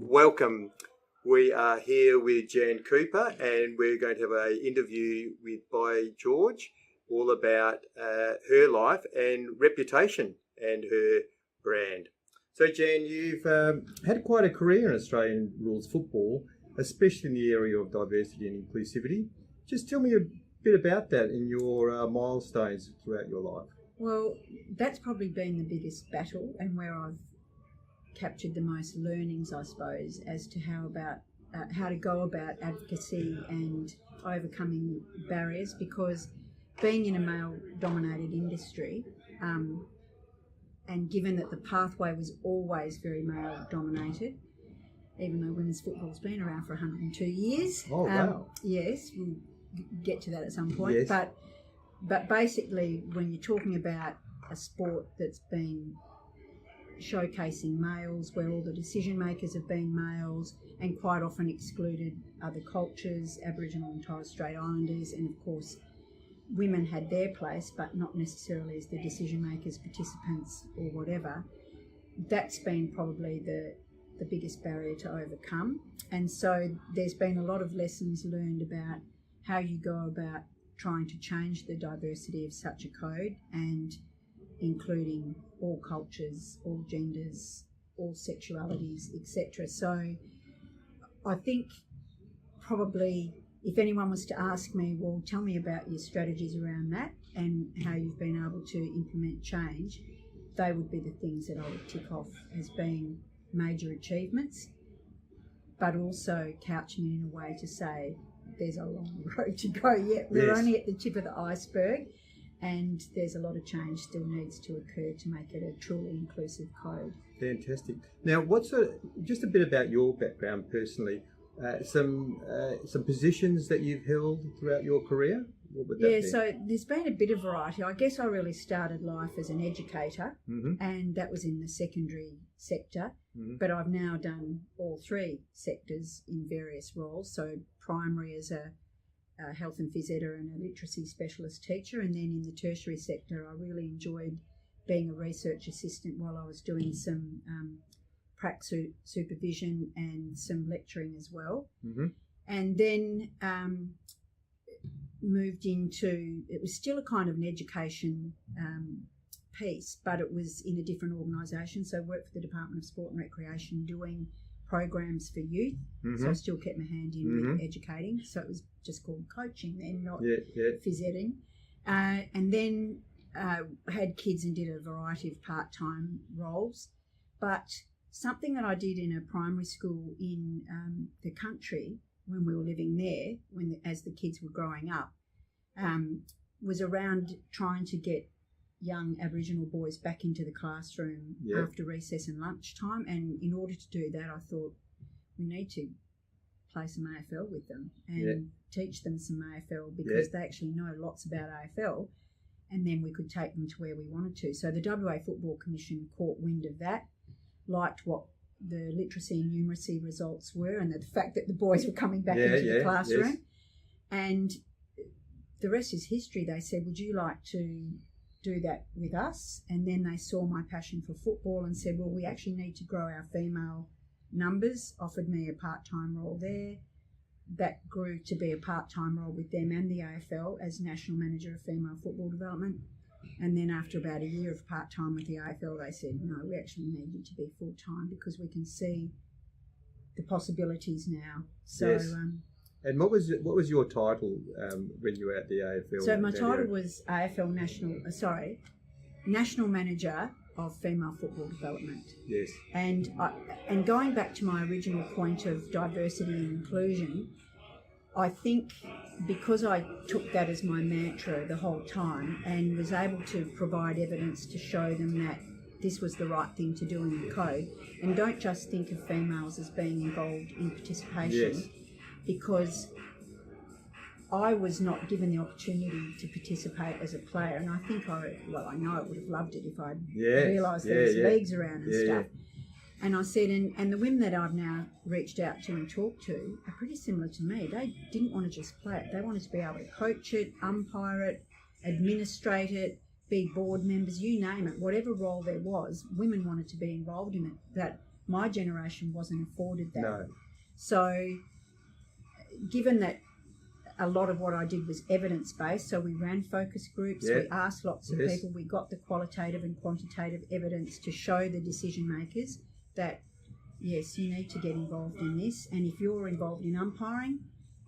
welcome. We are here with Jan Cooper and we're going to have an interview by George all about her life and reputation and her brand. So Jan, you've had quite a career in Australian rules football, especially in the area of diversity and inclusivity. Just tell me a bit about that and your milestones throughout your life. Well, that's probably been the biggest battle and where I've captured the most learnings, I suppose, as to how to go about advocacy and overcoming barriers, because being in a male-dominated industry, and given that the pathway was always very male-dominated, even though women's football's been around for 102 years. Oh, wow. Yes, we'll get to that at some point. Yes. But basically, when you're talking about a sport that's been showcasing males, where all the decision makers have been males and quite often excluded other cultures, Aboriginal and Torres Strait Islanders, and of course women had their place but not necessarily as the decision makers, participants or whatever, that's been probably the biggest barrier to overcome. And so there's been a lot of lessons learned about how you go about trying to change the diversity of such a code, and including all cultures, all genders, all sexualities, etc. So I think probably if anyone was to ask me, well, tell me about your strategies around that and how you've been able to implement change, they would be the things that I would tick off as being major achievements, but also couching it in a way to say there's a long road to go yet. We're only at the tip of the iceberg, and there's a lot of change still needs to occur to make it a truly inclusive code. Fantastic. Now, just a bit about your background personally, some positions that you've held throughout your career? What would that be? So there's been a bit of variety. I guess I really started life as an educator, and that was in the secondary sector, but I've now done all three sectors in various roles. So primary as a health and phys ed and a literacy specialist teacher, and then in the tertiary sector I really enjoyed being a research assistant while I was doing some prac supervision and some lecturing as well. And then moved into, it was still a kind of an education piece, but it was in a different organisation. So I worked for the Department of Sport and Recreation doing programs for youth. So I still kept my hand in with educating. So it was just called coaching then, not phys eding. And then had kids and did a variety of part-time roles. But something that I did in a primary school in the country when we were living there, as the kids were growing up, was around trying to get young Aboriginal boys back into the classroom after recess and lunchtime. And in order to do that, I thought we need to play some AFL with them and teach them some AFL, because they actually know lots about AFL, and then we could take them to where we wanted to. So the WA Football Commission caught wind of that, liked what the literacy and numeracy results were, and the fact that the boys were coming back into the classroom. And the rest is history. They said, would you like to do that with us? And then they saw my passion for football and said, well, we actually need to grow our female numbers, offered me a part-time role there. That grew to be a part-time role with them and the AFL as National Manager of Female Football Development. And then after about a year of part-time with the AFL, they said, no, we actually need you to be full-time because we can see the possibilities now. So, and what was your title when you were at the AFL? So my title was AFL National Manager of Female Football Development. Yes. And going back to my original point of diversity and inclusion, I think because I took that as my mantra the whole time and was able to provide evidence to show them that this was the right thing to do in the code, and don't just think of females as being involved in participation, because I was not given the opportunity to participate as a player, and I think I know I would have loved it if I'd realised there was leagues around and stuff. And I said, and the women that I've now reached out to and talked to are pretty similar to me. They didn't want to just play it. They wanted to be able to coach it, umpire it, administrate it, be board members, you name it. Whatever role there was, women wanted to be involved in it. That my generation wasn't afforded that. No. So given that a lot of what I did was evidence-based, so we ran focus groups, we asked lots of people, we got the qualitative and quantitative evidence to show the decision makers that, yes, you need to get involved in this, and if you're involved in umpiring,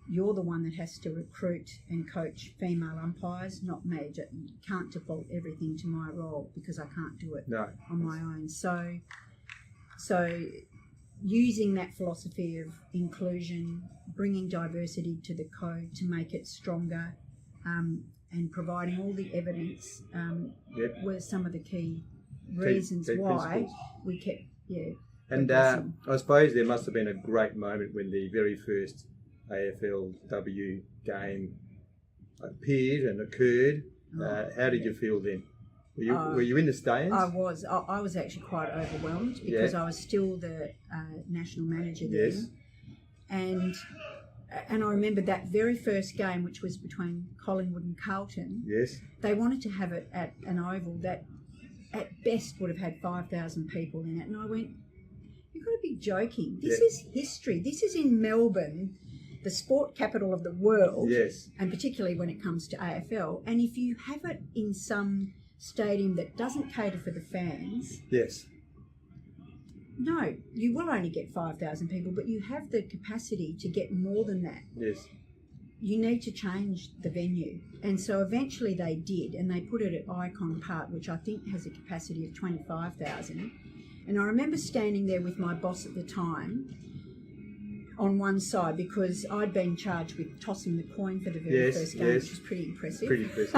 you're the one that has to recruit and coach female umpires, not me. You can't default everything to my role because I can't do it on my own. So using that philosophy of inclusion, bringing diversity to the code to make it stronger, and providing all the evidence were some of the key reasons why we kept, And I suppose there must have been a great moment when the very first AFLW game appeared and occurred. How did you feel then? Were you in the stands? I was. I was actually quite overwhelmed because I was still the national manager then. And I remember that very first game, which was between Collingwood and Carlton. Yes. They wanted to have it at an oval that at best would have had 5,000 people in it. And I went, you've got to be joking. This is history. This is in Melbourne, the sport capital of the world. Yes. And particularly when it comes to AFL. And if you have it in some stadium that doesn't cater for the fans, no, you will only get 5,000 people, but you have the capacity to get more than that. Yes. You need to change the venue. And so eventually they did, and they put it at Icon Park, which I think has a capacity of 25,000. And I remember standing there with my boss at the time on one side because I'd been charged with tossing the coin for the very first game, which was pretty impressive.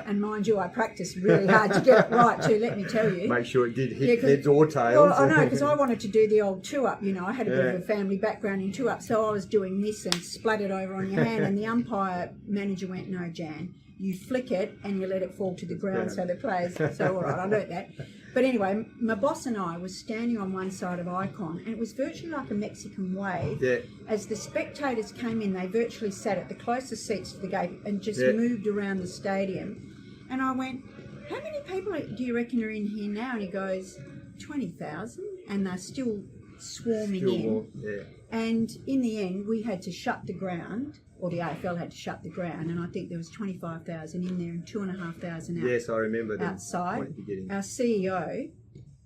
And mind you, I practiced really hard to get it right too, let me tell you. Make sure it did hit heads or tails. Well, I know, because I wanted to do the old two-up, I had a bit of a family background in two-up, so I was doing this and splattered over on your hand, and the umpire manager went, no, Jan, you flick it and you let it fall to the ground so the players, so all right, I learnt that. But anyway, my boss and I was standing on one side of Icon, and it was virtually like a Mexican wave. Yeah. As the spectators came in, they virtually sat at the closest seats to the gate and just moved around the stadium. And I went, how many people do you reckon are in here now? And he goes, 20,000, and they're still swarming in. Yeah. And in the end, we had to shut the ground, or the AFL had to shut the ground, and I think there was 25,000 in there and 2,500 out. Yes, I remember that. Outside. Our CEO,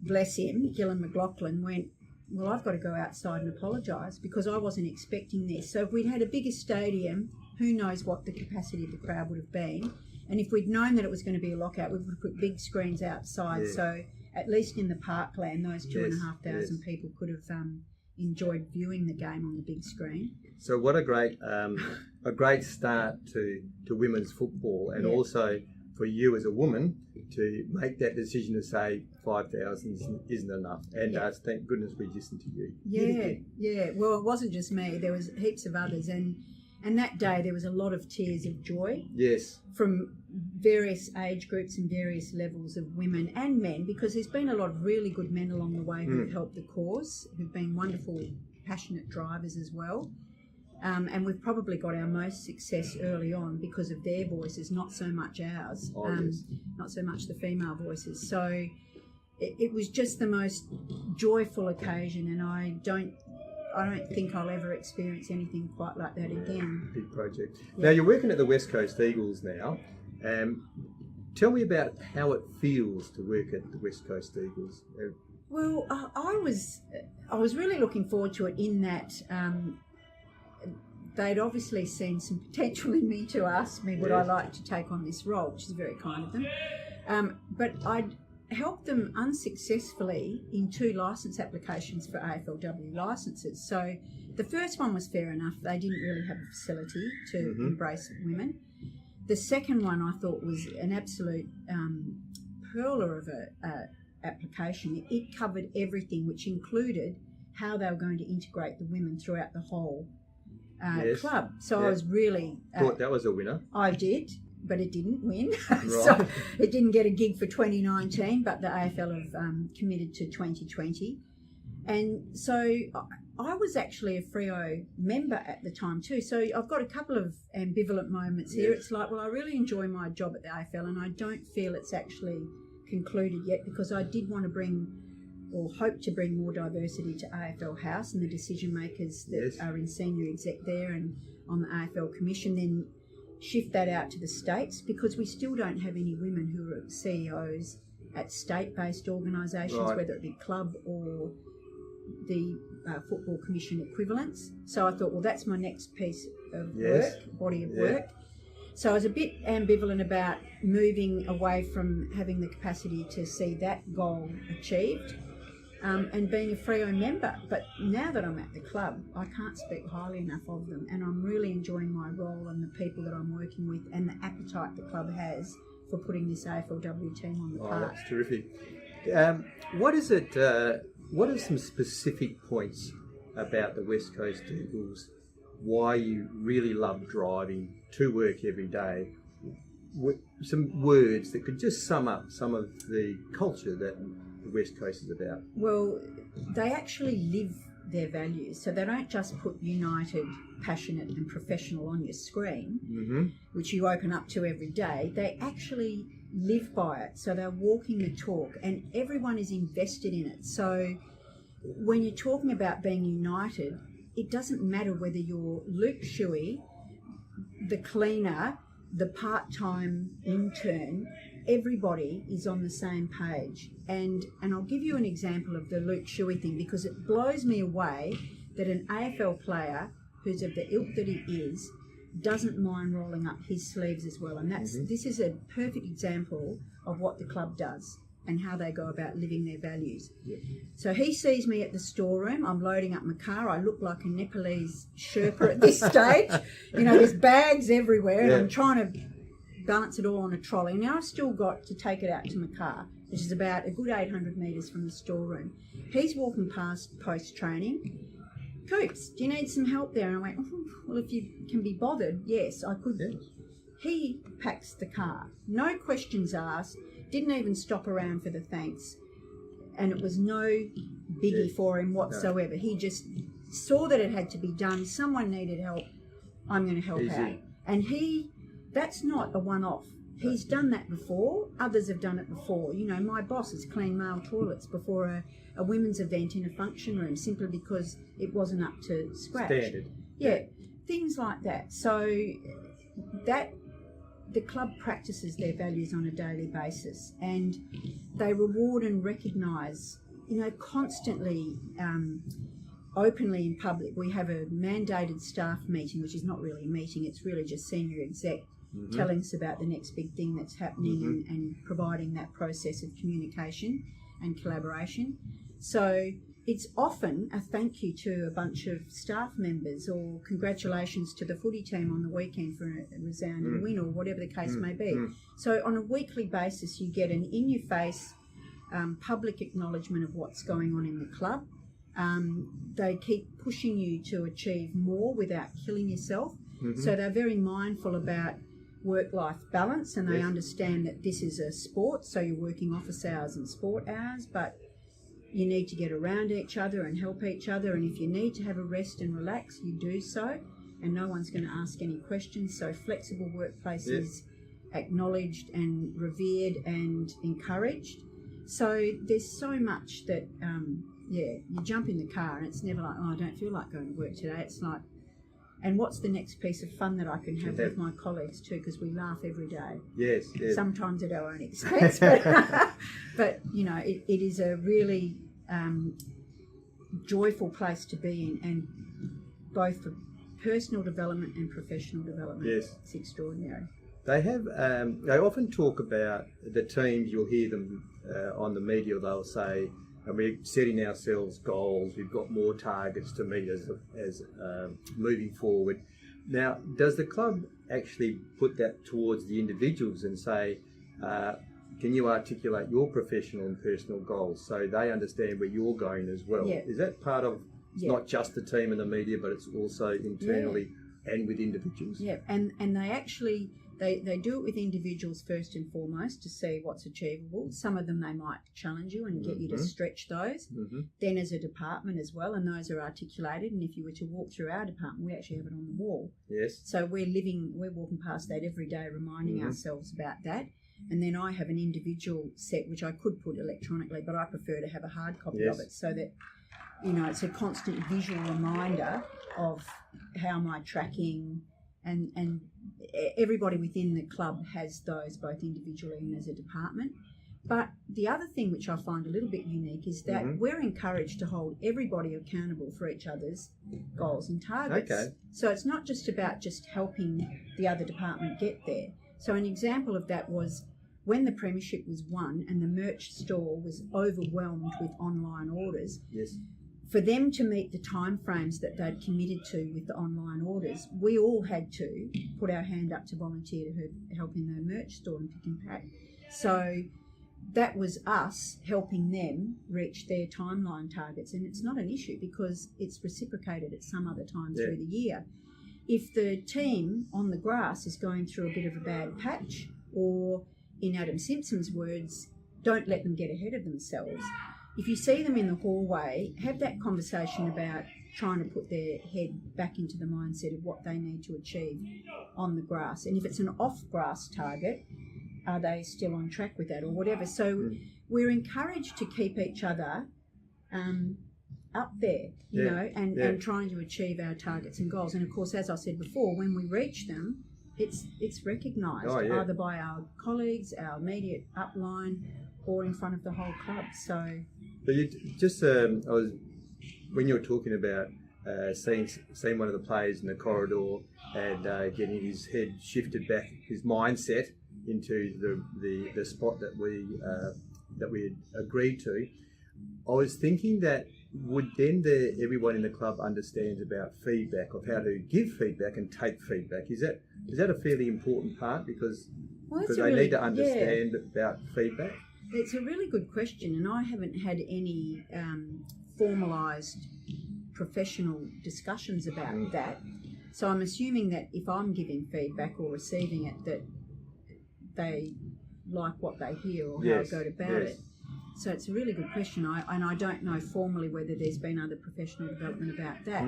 bless him, Gillan McLaughlin, went, well, I've got to go outside and apologise because I wasn't expecting this. So if we'd had a bigger stadium, who knows what the capacity of the crowd would have been. And if we'd known that it was going to be a lockout, we would have put big screens outside. Yeah. So at least in the parkland, those 2,500 people could have enjoyed viewing the game on the big screen. So what a great start to women's football, and also for you as a woman to make that decision to say 5,000 isn't enough. And thank goodness we listened to you. Yeah. Well, it wasn't just me. There was heaps of others, and that day there was a lot of tears of joy. Yes. From various age groups and various levels of women and men, because there's been a lot of really good men along the way who've helped the cause, who've been wonderful, passionate drivers as well. And we've probably got our most success early on because of their voices, not so much ours, not so much the female voices. So it was just the most joyful occasion, and I don't think I'll ever experience anything quite like that again. Big project. Yeah. Now, you're working at the West Coast Eagles now. Tell me about how it feels to work at the West Coast Eagles. Well, I was really looking forward to it in that they'd obviously seen some potential in me to ask me would I like to take on this role, which is very kind of them. But I'd helped them unsuccessfully in 2 licence applications for AFLW licences. So the first one was fair enough. They didn't really have a facility to embrace women. The second one I thought was an absolute perler of a application. It covered everything, which included how they were going to integrate the women throughout the whole club. So I was really... thought that was a winner. I did, but it didn't win. So it didn't get a gig for 2019, but the AFL have committed to 2020. And so I was actually a Freo member at the time too. So I've got a couple of ambivalent moments here. It's like, well, I really enjoy my job at the AFL, and I don't feel it's actually concluded yet because I did want to bring or hope to bring more diversity to AFL House and the decision makers that are in senior exec there and on the AFL Commission, then shift that out to the states, because we still don't have any women who are CEOs at state-based organisations, whether it be club or the Football Commission equivalents. So I thought, well, that's my next piece of body of work. So I was a bit ambivalent about moving away from having the capacity to see that goal achieved and being a Freo member. But now that I'm at the club, I can't speak highly enough of them, and I'm really enjoying my role and the people that I'm working with and the appetite the club has for putting this AFLW team on the park. That's terrific. What is it? What are some specific points about the West Coast Eagles? Why you really love driving to work every day? Some words that could just sum up some of the culture that the West Coast is about. Well, they actually live their values. So they don't just put united, passionate and professional on your screen, which you open up to every day. They actually live by it. So they're walking the talk and everyone is invested in it. So when you're talking about being united, it doesn't matter whether you're Luke Shuey, the cleaner, the part-time intern, everybody is on the same page. And I'll give you an example of the Luke Shuey thing, because it blows me away that an AFL player who's of the ilk that he is doesn't mind rolling up his sleeves as well. And this is a perfect example of what the club does and how they go about living their values. So he sees me at the storeroom. I'm loading up my car. I look like a Nepalese Sherpa at this stage. You know, there's bags everywhere and I'm trying to balance it all on a trolley. Now I've still got to take it out to my car, which is about a good 800 metres from the storeroom. He's walking past post-training. Coops, do you need some help there? And I went, well, if you can be bothered, yes, I could. Yes. He packs the car. No questions asked. Didn't even stop around for the thanks. And it was no biggie for him whatsoever. No. He just saw that it had to be done. Someone needed help. I'm going to help out. And that's not a one-off. He's done that before. Others have done it before. You know, my boss has cleaned male toilets before a women's event in a function room simply because it wasn't up to scratch. Standard. Yeah, things like that. So that the club practices their values on a daily basis, and they reward and recognise, you know, constantly, openly in public. We have a mandated staff meeting, which is not really a meeting, it's really just senior exec telling us about the next big thing that's happening and providing that process of communication and collaboration. So it's often a thank you to a bunch of staff members, or congratulations to the footy team on the weekend for a resounding win, or whatever the case may be. So on a weekly basis, you get an in-your-face public acknowledgement of what's going on in the club. They keep pushing you to achieve more without killing yourself. So they're very mindful about work-life balance, and they understand that this is a sport, so you're working office hours and sport hours, but you need to get around each other and help each other, and if you need to have a rest and relax, you do so, and no one's going to ask any questions. So flexible workplace is acknowledged and revered and encouraged. So there's so much that, you jump in the car and it's never like, oh, I don't feel like going to work today. It's like, and what's the next piece of fun that I can have with my colleagues too, because we laugh every day. Yes. Sometimes at our own expense, but you know, it is a really joyful place to be in, and both for personal development and professional development. Yes. It's extraordinary. They have. They often talk about the teams. You'll hear them on the media. They'll say, and we're setting ourselves goals. We've got more targets to meet as moving forward. Now, does the club actually put that towards the individuals and say, can you articulate your professional and personal goals so they understand where you're going as well? Yeah. Is that part of not just the team and the media, but it's also internally and with individuals? Yeah, and they actually... They do it with individuals first and foremost to see what's achievable. Some of them they might challenge you and get you to stretch those. Then as a department as well, and those are articulated. And if you were to walk through our department, we actually have it on the wall. Yes. So we're walking past that every day, reminding ourselves about that. and then I have an individual set which I could put electronically, but I prefer to have a hard copy Yes. of it so that, you know, it's a constant visual reminder of how am I tracking, and everybody within the club has those both individually and as a department. But the other thing which I find a little bit unique is that we're encouraged to hold everybody accountable for each other's goals and targets. Okay. So it's not just about just helping the other department get there. So an example of that was when the premiership was won and the merch store was overwhelmed with online orders. Yes. For them to meet the timeframes that they'd committed to with the online orders, we all had to put our hand up to volunteer to help in the merch store and pick and pack. So that was us helping them reach their timeline targets, and it's not an issue because it's reciprocated at some other time through the year. If the team on the grass is going through a bit of a bad patch, or in Adam Simpson's words, don't let them get ahead of themselves. If you see them in the hallway, have that conversation about trying to put their head back into the mindset of what they need to achieve on the grass. And if it's an off-grass target, are they still on track with that or whatever? So we're encouraged to keep each other up there, you know, and trying to achieve our targets and goals. And of course, as I said before, when we reach them, it's recognised either by our colleagues, our immediate upline, or in front of the whole club. So, but you just when you were talking about seeing one of the players in the corridor and getting his head shifted back, his mindset into the spot that we had agreed to, I was thinking that would then everyone in the club understands about feedback, of how to give feedback and take feedback. Is that a fairly important part because they need to understand about feedback? It's a really good question, and I haven't had any formalised professional discussions about that. So I'm assuming that if I'm giving feedback or receiving it, that they like what they hear or how I go about it. So it's a really good question. I don't know formally whether there's been other professional development about that.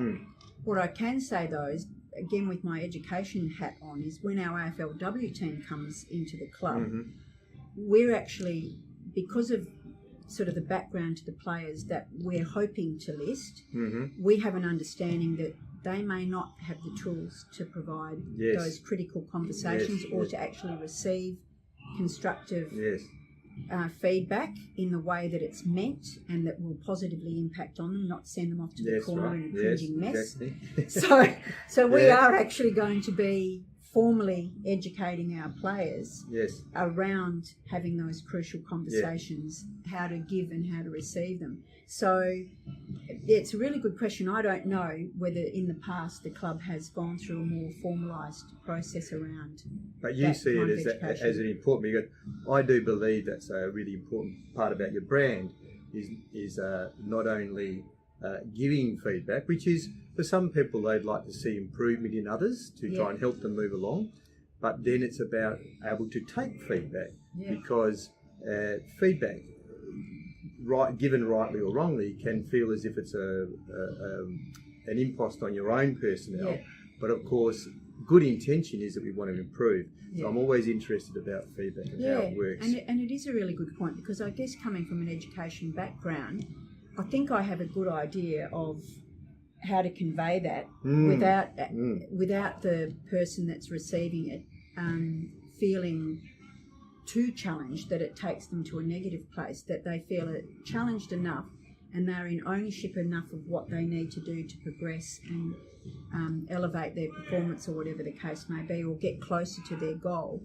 What I can say though is, again with my education hat on, is when our AFLW team comes into the club, we're actually, because of sort of the background to the players that we're hoping to list, we have an understanding that they may not have the tools to provide those critical conversations or to actually receive constructive feedback in the way that it's meant and that will positively impact on them, not send them off to the corner in a cringing mess. Exactly. So we are actually going to be formally educating our players around having those crucial conversations, how to give and how to receive them. So it's a really good question. I don't know whether in the past the club has gone through a more formalised process around. But you see it as an important, because I do believe that's a really important part about your brand is not only giving feedback, which is, for some people they'd like to see improvement in others to try and help them move along, but then it's about able to take feedback because feedback, given rightly or wrongly, can feel as if it's an impost on your own personnel. But of course, good intention is that we want to improve. So I'm always interested about feedback and how it works. And it is a really good point, because I guess coming from an education background, I think I have a good idea of how to convey that without the person that's receiving it feeling too challenged that it takes them to a negative place, that they feel it challenged enough and they're in ownership enough of what they need to do to progress and elevate their performance or whatever the case may be, or get closer to their goal.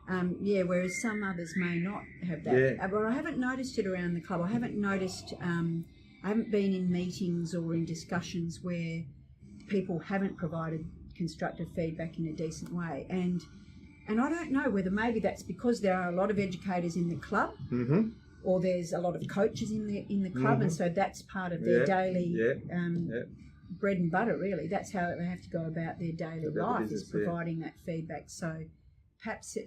Whereas some others may not have that. But I haven't noticed it around the club. I haven't noticed, I haven't been in meetings or in discussions where people haven't provided constructive feedback in a decent way. And I don't know whether maybe that's because there are a lot of educators in the club, or there's a lot of coaches in the club, and so that's part of their daily bread and butter, really. That's how they have to go about their daily life, is providing that feedback. So perhaps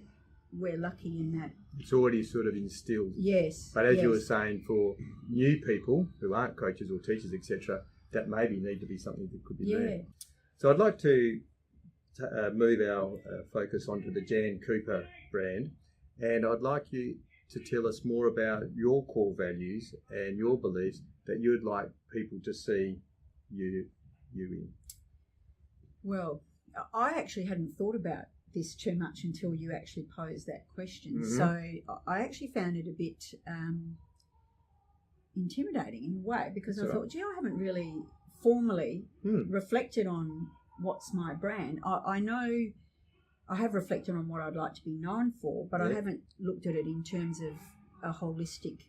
we're lucky in that. It's already sort of instilled. Yes. But as you were saying, for new people who aren't coaches or teachers, etc., that maybe need to be something that could be there. So I'd like to move our focus onto the Jan Cooper brand. And I'd like you to tell us more about your core values and your beliefs that you'd like people to see you in. Well, I actually hadn't thought about this too much until you actually posed that question. Mm-hmm. So I actually found it a bit intimidating in a way, because I thought, gee, I haven't really formally reflected on what's my brand. I know I have reflected on what I'd like to be known for, but I haven't looked at it in terms of a holistic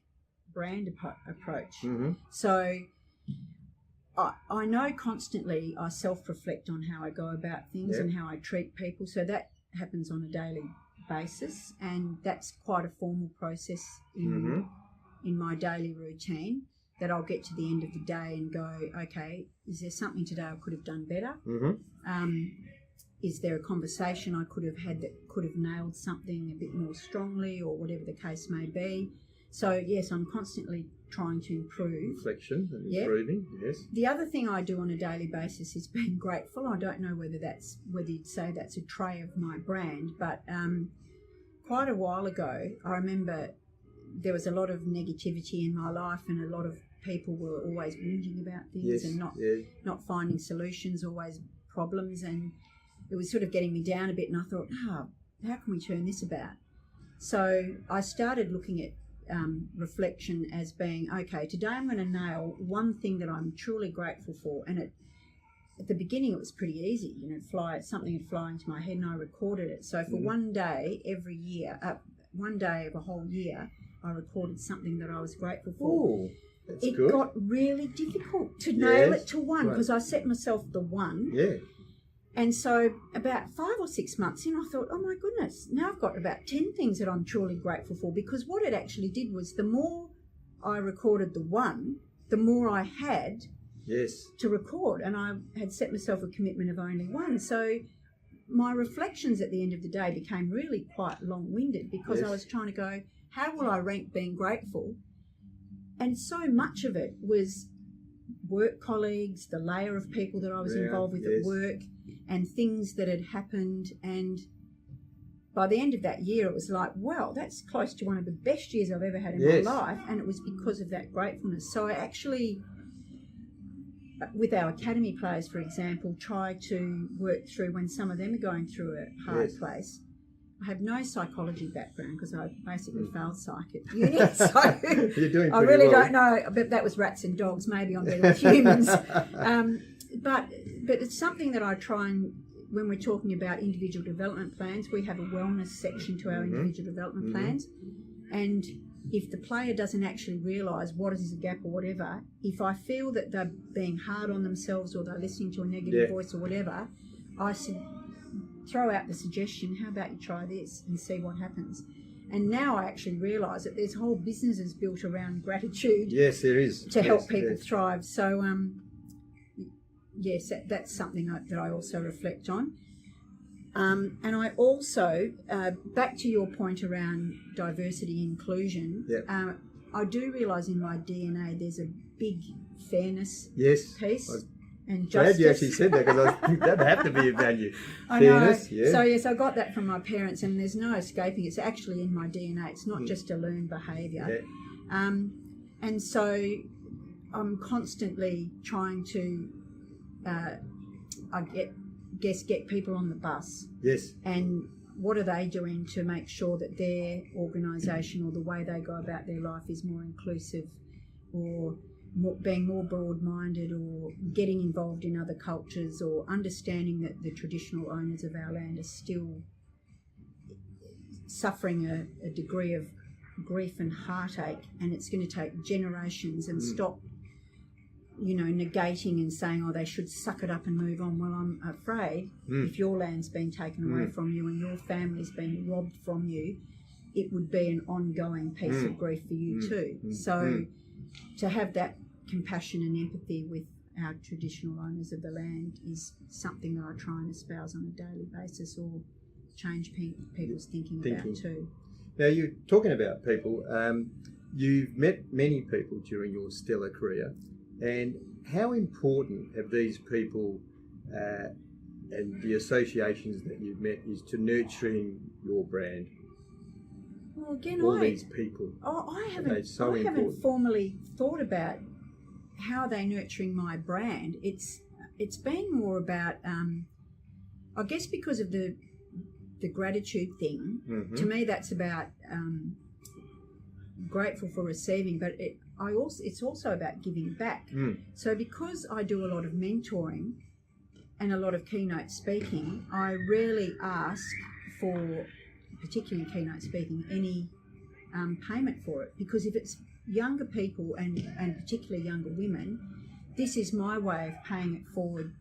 brand approach. Mm-hmm. So I know constantly I self-reflect on how I go about things and how I treat people. So that happens on a daily basis, and that's quite a formal process in my daily routine, that I'll get to the end of the day and go, okay, is there something today I could have done better? Is there a conversation I could have had that could have nailed something a bit more strongly, or whatever the case may be? So, yes, I'm constantly trying to improve. Reflection and improving, yes. The other thing I do on a daily basis is being grateful. I don't know whether you'd say that's a trait of my brand, but quite a while ago, I remember there was a lot of negativity in my life, and a lot of people were always whinging about things and not finding solutions, always problems, and it was sort of getting me down a bit. And I thought, how can we turn this about? So I started looking at reflection as being, okay, today I'm going to nail one thing that I'm truly grateful for. And at the beginning it was pretty easy, something would fly into my head and I recorded it. So for one day every year, one day of a whole year, I recorded something that I was grateful for. Ooh, that's it good. got really difficult to nail it to one, because I set myself the one. Yeah. And so about 5 or 6 months in, I thought, oh my goodness, now I've got about 10 things that I'm truly grateful for. Because what it actually did was, the more I recorded the one, the more I had to record. And I had set myself a commitment of only one. So my reflections at the end of the day became really quite long-winded, because I was trying to go, how will I rank being grateful? And so much of it was work colleagues, the layer of people that I was involved with at work, and things that had happened. And by the end of that year, it was like, well, that's close to one of the best years I've ever had in my life. And it was because of that gratefulness. So I actually, with our academy players, for example, try to work through when some of them are going through a hard place. I have no psychology background, because I basically failed psych at uni. So You're doing I really well. don't know, but that was rats and dogs. Maybe I'm better with humans. But it's something that I try and, when we're talking about individual development plans, we have a wellness section to our individual development plans. And if the player doesn't actually realise what is a gap or whatever, if I feel that they're being hard on themselves, or they're listening to a negative voice or whatever, I throw out the suggestion, how about you try this and see what happens? And now I actually realise that there's whole businesses built around gratitude. Yes, there is. To help people thrive. So, yes, that's something that I also reflect on. And I also, back to your point around diversity and inclusion, I do realise in my DNA there's a big fairness piece. And justice. Glad you actually said that, because I think that'd have to be a value. I Fairness, know. So yes, I got that from my parents, and there's no escaping. It's actually in my DNA. It's not just a learned behaviour. And so I'm constantly trying to, get people on the bus. Yes. And what are they doing to make sure that their organisation or the way they go about their life is more inclusive, or being more broad-minded, or getting involved in other cultures, or understanding that the traditional owners of our land are still suffering a degree of grief and heartache, and it's going to take generations, and stop, negating and saying, oh, they should suck it up and move on. Well, I'm afraid if your land's been taken away from you and your family's been robbed from you, it would be an ongoing piece of grief for you too. So to have that compassion and empathy with our traditional owners of the land is something that I try and espouse on a daily basis, or change people's thinking about too. Now, you're talking about people. You've met many people during your stellar career, and how important have these people and the associations that you've met is to nurturing your brand? Well, again, all these people. I So haven't important. formally thought about how they're nurturing my brand. It's been more about, I guess, because of the gratitude thing. Mm-hmm. To me, that's about grateful for receiving, but it's also about giving back. So because I do a lot of mentoring and a lot of keynote speaking, I rarely ask for, particularly keynote speaking, any payment for it, because if it's younger people and particularly younger women, this is my way of paying it forward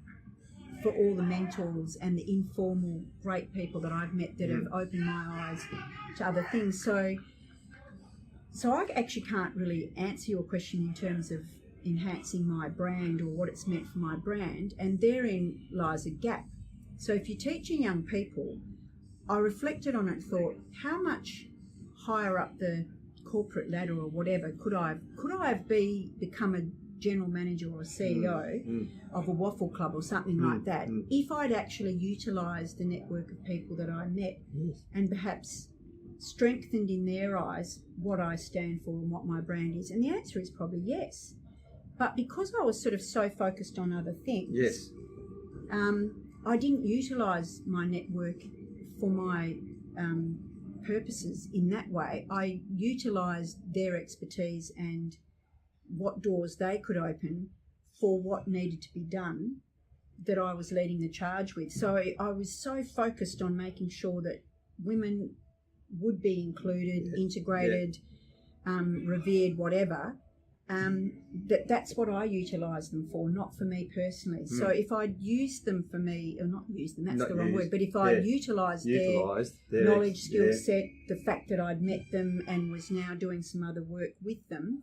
for all the mentors and the informal great people that I've met that have opened my eyes to other things. So I actually can't really answer your question in terms of enhancing my brand or what it's meant for my brand, and therein lies a gap. So if you're teaching young people, I reflected on it and thought, how much higher up the corporate ladder or whatever could I have become a general manager or a CEO of a waffle club or something like that if I'd actually utilised the network of people that I met and perhaps strengthened in their eyes what I stand for and what my brand is? And the answer is probably yes. But because I was sort of so focused on other things, I didn't utilise my network for my purposes in that way. I utilised their expertise and what doors they could open for what needed to be done that I was leading the charge with. So I was so focused on making sure that women would be included, integrated, revered, whatever, that's what I utilised them for, not for me personally. So if I'd used them for me, or not used them, that's not the wrong word, but if I'd utilised their knowledge, skill set, the fact that I'd met them and was now doing some other work with them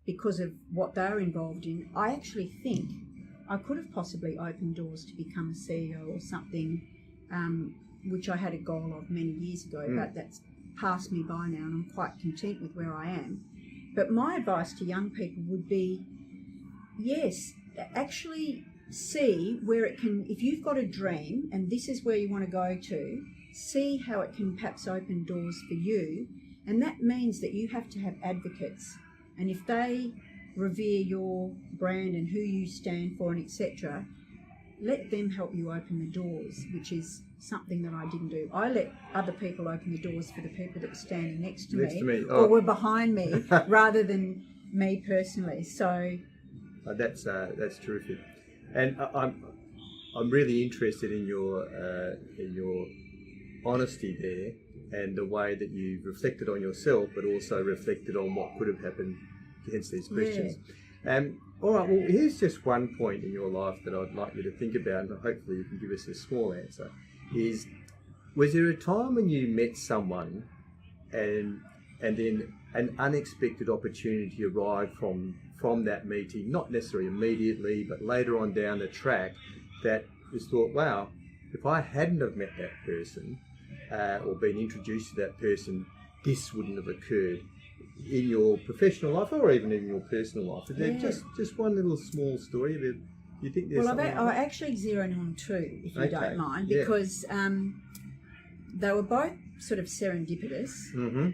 because of what they're involved in, I actually think I could have possibly opened doors to become a CEO or something, which I had a goal of many years ago, but that's passed me by now and I'm quite content with where I am. But my advice to young people would be, yes, actually see where it can, if you've got a dream and this is where you want to go to, see how it can perhaps open doors for you. And that means that you have to have advocates. And if they revere your brand and who you stand for and etc., let them help you open the doors, which is something that I didn't do. I let other people open the doors for the people that were standing next to me. Or were behind me rather than me personally. So that's terrific, and I'm really interested in your honesty there and the way that you've reflected on yourself, but also reflected on what could have happened against these questions. All right, well, here's just one point in your life that I'd like you to think about, and hopefully you can give us a small answer, is, was there a time when you met someone and then an unexpected opportunity arrived from that meeting, not necessarily immediately, but later on down the track, that just thought, wow, if I hadn't have met that person or been introduced to that person, this wouldn't have occurred in your professional life or even in your personal life? Is there just one little small story that you think there's something I actually zeroed on two, if you don't mind, because they were both sort of serendipitous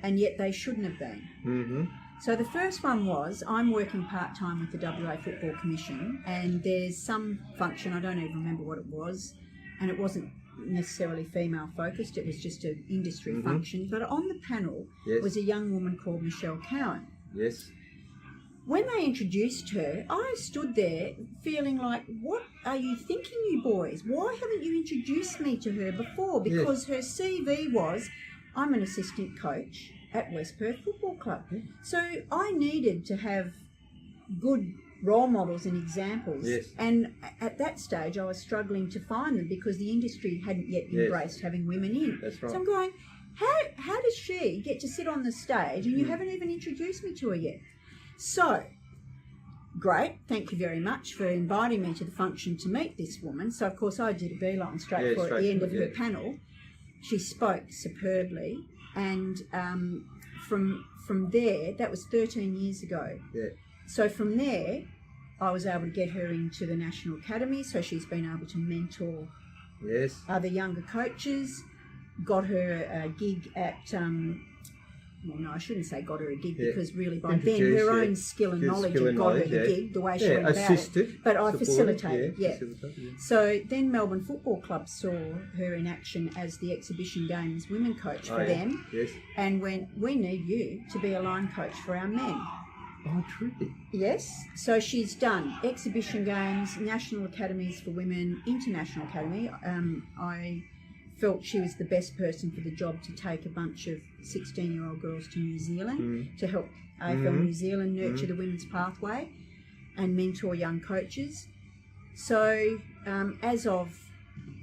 and yet they shouldn't have been. So the first one was, I'm working part-time with the WA Football Commission, and there's some function, I don't even remember what it was, and it wasn't necessarily female focused, it was just an industry function, but on the panel was a young woman called Michelle Cowan. When they introduced her, I stood there feeling like, what are you thinking, you boys? Why haven't you introduced me to her before? Because her CV was, I'm an assistant coach at West Perth Football Club. So I needed to have good role models and examples. And at that stage, I was struggling to find them because the industry hadn't yet embraced having women in. So I'm going, how does she get to sit on the stage and you haven't even introduced me to her yet? So, great, thank you very much for inviting me to the function to meet this woman. So, of course, I did a beeline straight at the end of her panel. She spoke superbly, and from there, that was 13 years ago. So from there, I was able to get her into the National Academy, so she's been able to mentor other younger coaches, got her a gig at well, no, I shouldn't say got her a gig, Yeah. because really by then Introduce, her yeah. own skill and Good knowledge skill had and got her knowledge, the yeah. gig the way she went about assisted, it. But I supported, facilitated, yeah. facilitated, yeah. So then Melbourne Football Club saw her in action as the Exhibition Games women coach for them, Yes. and went, we need you to be a line coach for our men. Oh, truly. Yes, so she's done Exhibition Games, National Academies for Women, International Academy. I felt she was the best person for the job to take a bunch of 16-year-old girls to New Zealand to help AFL New Zealand nurture the women's pathway and mentor young coaches. So as of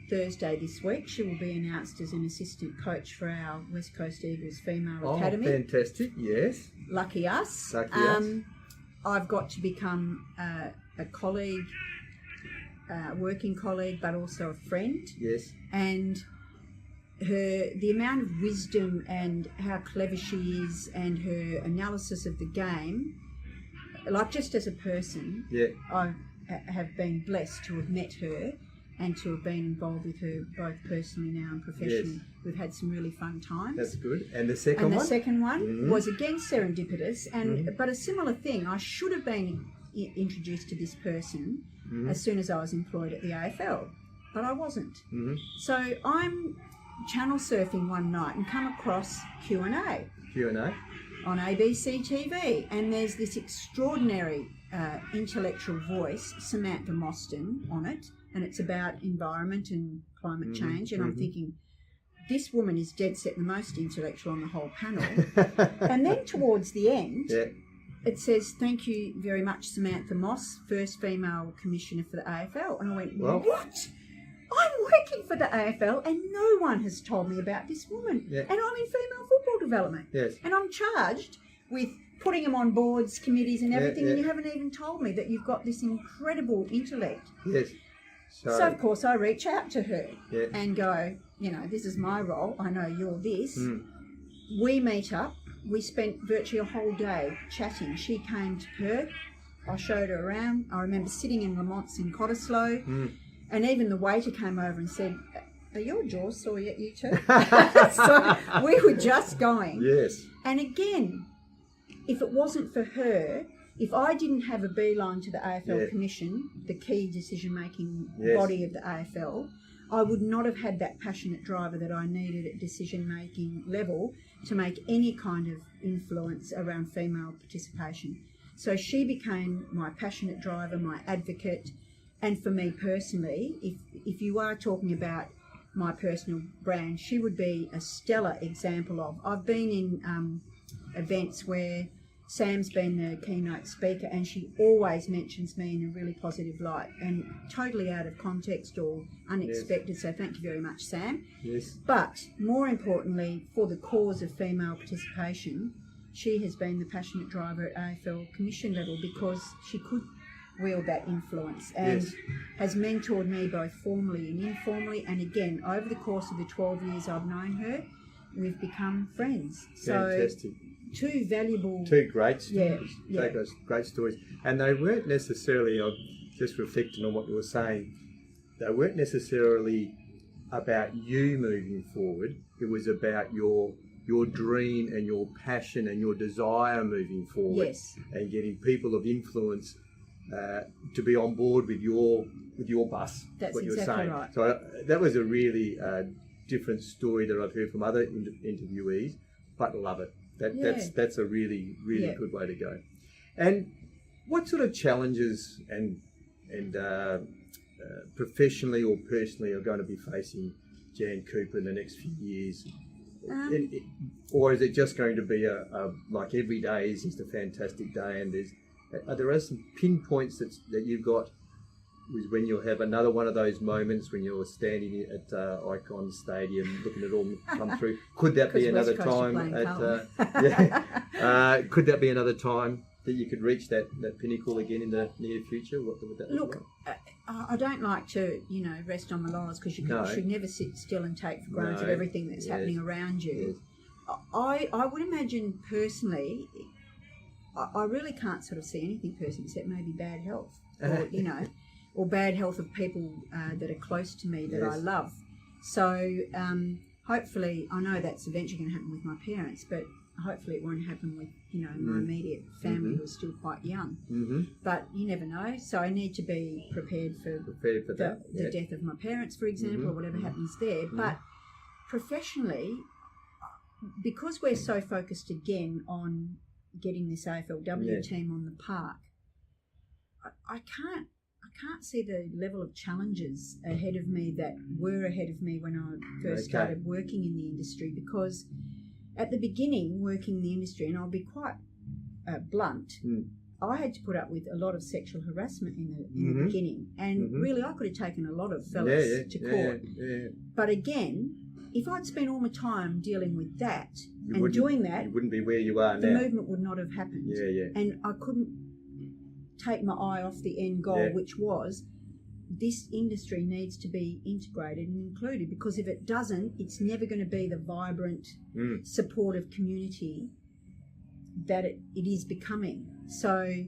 Thursday this week, she will be announced as an assistant coach for our West Coast Eagles Female Academy. Oh, fantastic, yes. Lucky us. Lucky us. I've got to become a colleague, working colleague, but also a friend. Yes. And the amount of wisdom and how clever she is, and her analysis of the game, like just as a person, Yeah. I have been blessed to have met her and to have been involved with her both personally now and professionally. Yes. We've had some really fun times. That's good. And the second And one? the second one was again serendipitous, and but a similar thing. I should have been introduced to this person as soon as I was employed at the AFL, but I wasn't. So I'm channel surfing one night and come across Q&A. Q&A. On ABC TV, and there's this extraordinary intellectual voice, Samantha Mostyn, on it, and it's about environment and climate change, and I'm thinking, this woman is dead set the most intellectual on the whole panel. And then towards the end, it says, thank you very much, Samantha Moss, first female commissioner for the AFL. And I went, what? I'm working for the AFL and no one has told me about this woman. Yeah. And I'm in female football development. Yes. And I'm charged with putting them on boards, committees and everything, yeah. and you haven't even told me that you've got this incredible intellect. Yes. So of course I reach out to her Yeah. and go, you know, this is my role, I know you're this. We meet up, we spent virtually a whole day chatting. She came to Perth, I showed her around. I remember sitting in Lamont's in Cottesloe, and even the waiter came over and said, are your jaws sore yet, you two? So we were just going. Yes. And again, if it wasn't for her, if I didn't have a beeline to the AFL Commission, the key decision-making body of the AFL, I would not have had that passionate driver that I needed at decision-making level to make any kind of influence around female participation. So she became my passionate driver, my advocate, and for me personally, if you are talking about my personal brand, she would be a stellar example of. I've been in events where Sam's been the keynote speaker and she always mentions me in a really positive light and totally out of context or unexpected. So thank you very much, Sam. Yes. But more importantly, for the cause of female participation, she has been the passionate driver at AFL Commission level because she could wield that influence and has mentored me both formally and informally. And again, over the course of the 12 years I've known her, we've become friends. Fantastic. So two great stories. Great stories. And they weren't necessarily, I'm just reflecting on what you were saying, they weren't necessarily about you moving forward. It was about your dream and your passion and your desire moving forward, and getting people of influence to be on board with your bus. That's what you were exactly saying. right. So that was a really different story that I've heard from other interviewees, but love it. That's a really good way to go. And what sort of challenges and professionally or personally are going to be facing Jan Cooper in the next few years? Or is it just going to be a like every day is just a fantastic day, and are there some pinpoints that you've got when you'll have another one of those moments when you're standing at Icon Stadium looking at all come through? Could that be another time? Could that be another time that you could reach that pinnacle again in the near future? What would that look like? I don't like to, rest on my laurels because you should never sit still and take for granted everything that's happening around you. I would imagine personally, I really can't sort of see anything personally except maybe bad health, or or bad health of people that are close to me that I love. So hopefully, I know that's eventually going to happen with my parents, but hopefully it won't happen with, my immediate family who are still quite young. But you never know. So I need to be prepared for the death of my parents, for example, or whatever happens there. But professionally, because we're so focused again on getting this AFLW team on the park, I can't see the level of challenges ahead of me that were ahead of me when I first started working in the industry, because at the beginning, working in the industry, and I'll be quite blunt, I had to put up with a lot of sexual harassment in the beginning, and really I could have taken a lot of fellas to court. But again, if I'd spent all my time dealing with that doing that, you wouldn't be where you are now. The movement would not have happened. And I couldn't take my eye off the end goal, which was this industry needs to be integrated and included, because if it doesn't, it's never going to be the vibrant, supportive community that it is becoming. So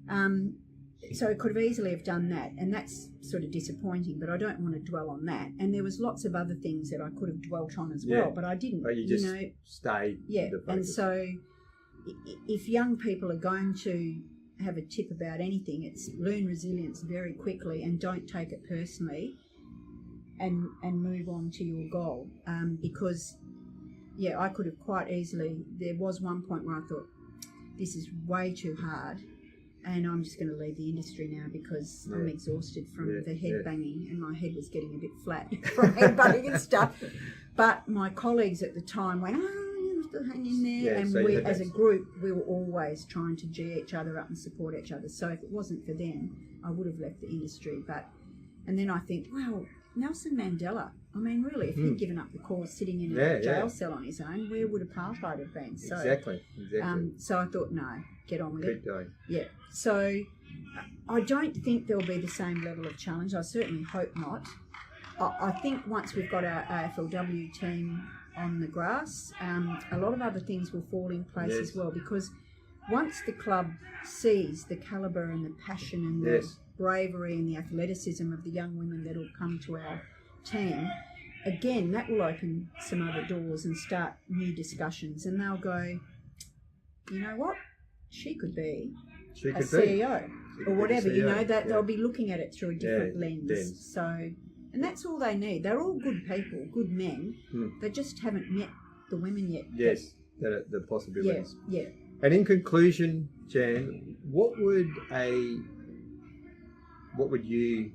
it could have easily have done that, and that's sort of disappointing, but I don't want to dwell on that. And there was lots of other things that I could have dwelt on as well, but I didn't. But you just stayed. Yeah, and so if young people are going to have a tip about anything, it's learn resilience very quickly and don't take it personally, and move on to your goal. Because I could have quite easily, there was one point where I thought, this is way too hard and I'm just going to leave the industry now because I'm exhausted from the head banging, and my head was getting a bit flat from head banging and stuff. But my colleagues at the time went, hang in there, and so we as a group, we were always trying to G each other up and support each other. So if it wasn't for them, I would have left the industry. And then I think, wow, Nelson Mandela, I mean, really, if he'd given up the cause sitting in a jail cell on his own, where would apartheid have been? So, exactly. So I thought, no, get on with it. Keep going. Yeah. So I don't think there'll be the same level of challenge. I certainly hope not. I think once we've got our AFLW team on the grass, a lot of other things will fall in place as well, because once the club sees the calibre and the passion and the bravery and the athleticism of the young women that will come to our team, again, that will open some other doors and start new discussions, and they'll go, you know what, she could be a CEO or whatever, that they'll be looking at it through a different lens. So, and that's all they need. They're all good people, good men. They just haven't met the women yet. Yes, the possibilities. Yeah. And in conclusion, Jan, what would you,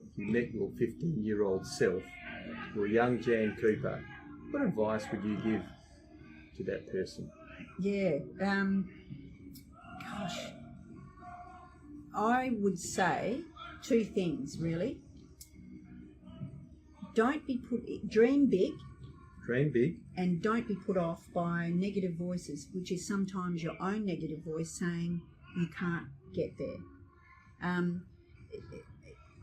if you met your 15-year-old self, your young Jan Cooper, what advice would you give to that person? Yeah, I would say two things, really. Dream big, and don't be put off by negative voices, which is sometimes your own negative voice saying you can't get there.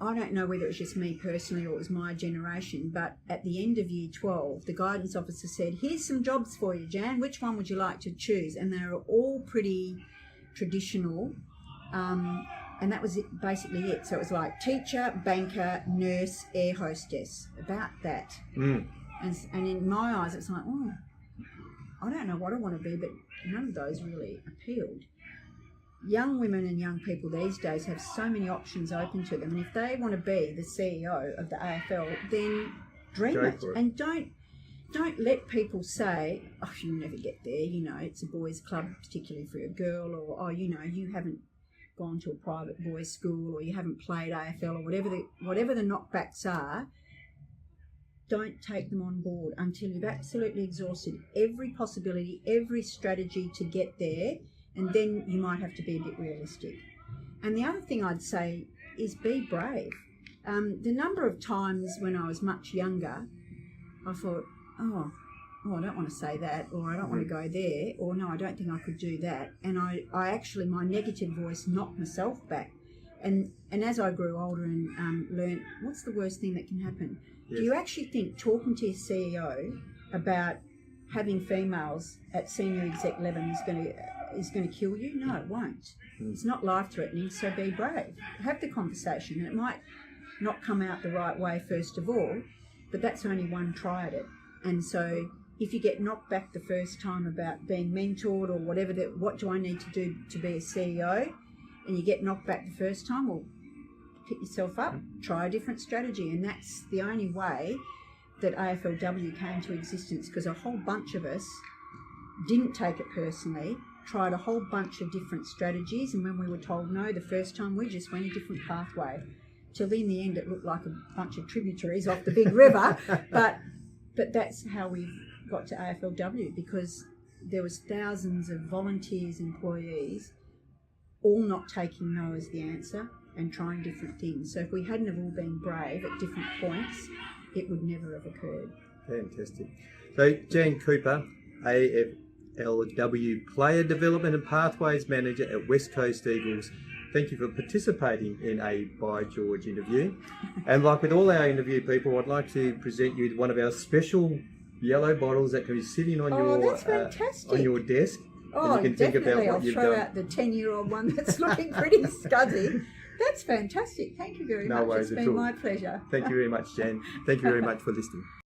I don't know whether it was just me personally or it was my generation, but at the end of year 12, the guidance officer said, here's some jobs for you, Jan, which one would you like to choose? And they were all pretty traditional, and that was basically it. So it was like teacher, banker, nurse, air hostess, about that. And in my eyes, it's like, I don't know what I want to be, but none of those really appealed. Young women and young people these days have so many options open to them, and if they want to be the CEO of the AFL, then dream it. And don't let people say, you'll never get there, it's a boys' club, particularly for a girl, or you haven't gone to a private boys' school, or you haven't played AFL, or whatever the knockbacks are. Don't take them on board until you've absolutely exhausted every possibility, every strategy to get there, and then you might have to be a bit realistic. And the other thing I'd say is be brave. The number of times when I was much younger, I thought, I don't want to say that, or I don't want to go there, or no, I don't think I could do that. And I actually, my negative voice knocked myself back. And as I grew older and learned, what's the worst thing that can happen? Yes. Do you actually think talking to your CEO about having females at senior exec level is going to kill you? No, it won't. It's not life-threatening, so be brave. Have the conversation, and it might not come out the right way first of all, but that's only one try at it. And so if you get knocked back the first time about being mentored or whatever, what do I need to do to be a CEO, and you get knocked back the first time, well, pick yourself up, try a different strategy. And that's the only way that AFLW came to existence, because a whole bunch of us didn't take it personally, tried a whole bunch of different strategies, and when we were told no the first time, we just went a different pathway, till in the end it looked like a bunch of tributaries off the big river. But that's how we got to AFLW, because there was thousands of volunteers, employees, all not taking no as the answer and trying different things. So if we hadn't have all been brave at different points, it would never have occurred. Fantastic. So Jan Cooper, AFLW Player Development and Pathways Manager at West Coast Eagles, thank you for participating in a By George interview. And like with all our interview people, I'd like to present you with one of our special yellow bottles that can be sitting on that's fantastic. on your desk. Oh, and you can definitely. think about what I'll you've throw done. out the 10-year-old one that's looking pretty scuzzy. That's fantastic. Thank you very much. Worries It's at been all. my pleasure. Thank you very much, Jan. Thank you very much for listening.